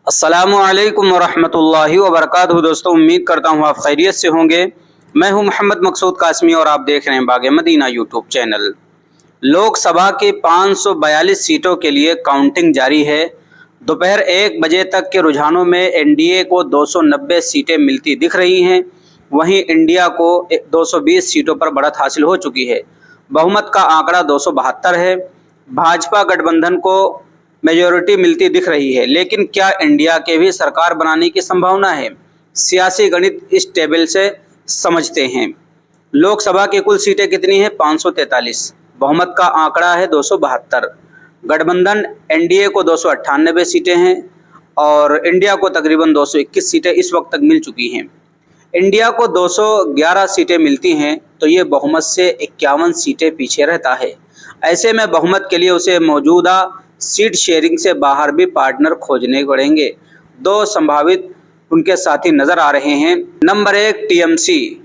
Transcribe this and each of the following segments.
अस्सलामुअलैकुम वरहमतुल्लाहि वबरकातुहू। दोस्तों, उम्मीद करता हूँ आप खैरियत से होंगे। मैं हूँ मोहम्मद मकसूद कासमी और आप देख रहे हैं बाग़ मदीना यूट्यूब चैनल। लोकसभा की 542 सीटों के लिए काउंटिंग जारी है। दोपहर 1 बजे तक के रुझानों में एनडीए को 290 सीटें मिलती दिख रही हैं। वहीं इंडिया को 220 सीटों पर बढ़त हासिल हो चुकी है। बहुमत का आंकड़ा 272 है। भाजपा गठबंधन को मेजॉरिटी मिलती दिख रही है, लेकिन क्या इंडिया के भी सरकार बनाने की संभावना है? सियासी गणित इस टेबल से समझते हैं। लोकसभा की कुल सीटें कितनी हैं? 543। बहुमत का आंकड़ा है 272। गठबंधन एनडीए को 298 सीटें हैं और इंडिया को तकरीबन 221 सीटें इस वक्त तक मिल चुकी हैं। इंडिया को 211 सीटें मिलती हैं तो ये बहुमत से 51 सीटें पीछे रहता है। ऐसे में बहुमत के लिए उसे मौजूदा सीट शेयरिंग से बाहर भी पार्टनर खोजने पड़ेंगे। दो संभावित उनके साथी नजर आ रहे हैं। नंबर 1 टीएमसी,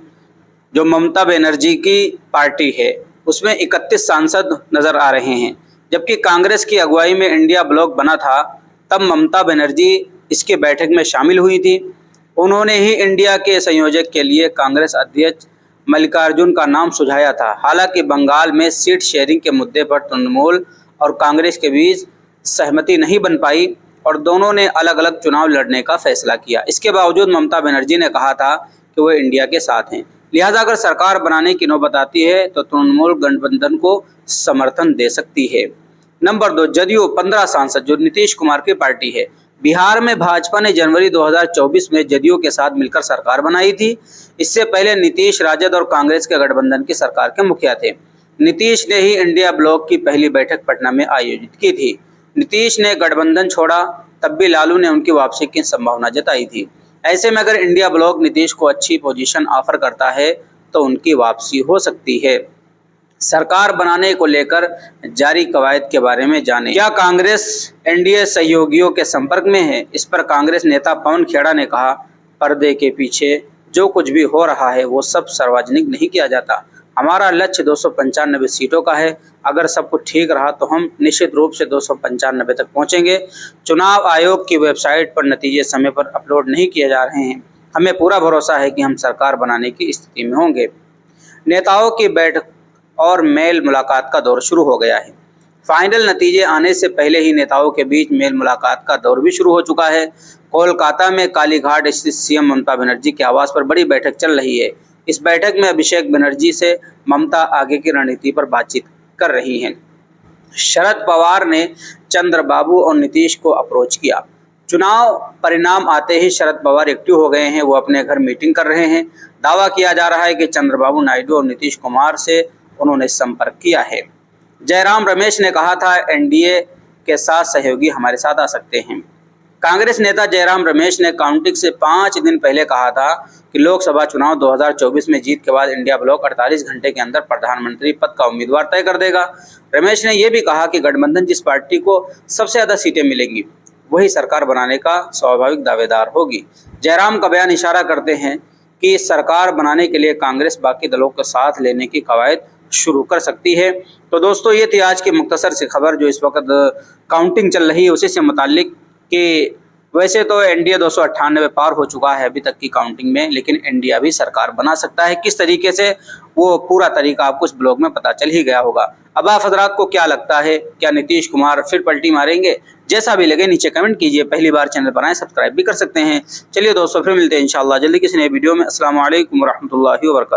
जो ममता बनर्जी की पार्टी है, उसमें 31 सांसद नजर आ रहे हैं। जबकि कांग्रेस की अगुवाई में इंडिया ब्लॉक बना था, तब ममता बनर्जी इसके बैठक में शामिल हुई थी। उन्होंने ही इंडिया के संयोजक के लिए कांग्रेस अध्यक्ष मल्लिकार्जुन का नाम सुझाया था। हालांकि बंगाल में सीट शेयरिंग के मुद्दे पर तृणमूल और कांग्रेस के बीच सहमति नहीं बन पाई और दोनों ने अलग अलग चुनाव लड़ने का फैसला किया। इसके बावजूद ममता बनर्जी ने कहा था कि वो इंडिया के साथ हैं। लिहाजा अगर सरकार बनाने की नौबत आती है तो तृणमूल गठबंधन को समर्थन दे सकती है। नंबर 2 जदयू, 15 सांसद, जो नीतीश कुमार की पार्टी है। बिहार में भाजपा ने जनवरी 2024 में जदयू के साथ मिलकर सरकार बनाई थी। इससे पहले नीतीश राजद और कांग्रेस के गठबंधन की सरकार के मुखिया थे। नीतीश ने ही इंडिया ब्लॉक की पहली बैठक पटना में आयोजित की थी। नीतीश ने गठबंधन छोड़ा, तब भी लालू ने उनकी वापसी की संभावना जताई थी। ऐसे में अगर इंडिया ब्लॉक नीतीश को अच्छी पोजीशन ऑफर करता है तो उनकी वापसी हो सकती है। सरकार बनाने को लेकर जारी कवायद के बारे में जानें। क्या कांग्रेस एनडीए सहयोगियों के संपर्क में है? इस पर कांग्रेस नेता पवन खेड़ा ने कहा, पर्दे के पीछे जो कुछ भी हो रहा है वो सब सार्वजनिक नहीं किया जाता। हमारा लक्ष्य 295 सीटों का है। अगर सब कुछ ठीक रहा तो हम निश्चित रूप से 295 तक पहुंचेंगे। चुनाव आयोग की वेबसाइट पर नतीजे समय पर अपलोड नहीं किए जा रहे हैं। हमें पूरा भरोसा है कि हम सरकार बनाने की स्थिति में होंगे। नेताओं की बैठक और मेल मुलाकात का दौर शुरू हो गया है। फाइनल नतीजे आने से पहले ही नेताओं के बीच मेल मुलाकात का दौर भी शुरू हो चुका है। कोलकाता में कालीघाट स्थित सीएम ममता बनर्जी के आवास पर बड़ी बैठक चल रही है। इस बैठक में अभिषेक बनर्जी से ममता आगे की रणनीति पर बातचीत कर रही हैं। शरद पवार ने चंद्रबाबू और नीतीश को अप्रोच किया। चुनाव परिणाम आते ही शरद पवार एक्टिव हो गए हैं। वो अपने घर मीटिंग कर रहे हैं। दावा किया जा रहा है कि चंद्रबाबू नायडू और नीतीश कुमार से उन्होंने संपर्क किया है। जयराम रमेश ने कहा था, एनडीए के साथ सहयोगी हमारे साथ आ सकते हैं। कांग्रेस नेता जयराम रमेश ने काउंटिंग से 5 दिन पहले कहा था कि लोकसभा चुनाव 2024 में जीत के बाद इंडिया ब्लॉक 48 घंटे के अंदर प्रधानमंत्री पद का उम्मीदवार तय कर देगा। रमेश ने यह भी कहा कि गठबंधन जिस पार्टी को सबसे ज्यादा सीटें मिलेंगी वही सरकार बनाने का स्वाभाविक दावेदार होगी। जयराम का बयान इशारा करते हैं कि सरकार बनाने के लिए कांग्रेस बाकी दलों के साथ लेने की कवायद शुरू कर सकती है। तो दोस्तों, ये थी आज की मुख्तसर सी खबर जो इस वक्त काउंटिंग चल रही है उसी से मुताल्लिक कि वैसे तो एनडीए 298 पार हो चुका है अभी तक की काउंटिंग में, लेकिन इंडिया भी सरकार बना सकता है। किस तरीके से, वो पूरा तरीका आपको इस ब्लॉग में पता चल ही गया होगा। अब आप हजरात को क्या लगता है, क्या नीतीश कुमार फिर पलटी मारेंगे? जैसा भी लगे नीचे कमेंट कीजिए। पहली बार चैनल पर आए सब्सक्राइब भी कर सकते हैं। चलिए दोस्तों, फिर मिलते हैं इंशाल्लाह जल्दी किसी नए वीडियो में। अस्सलाम वालेकुम रहमतुल्लाहि व बरकातुहू।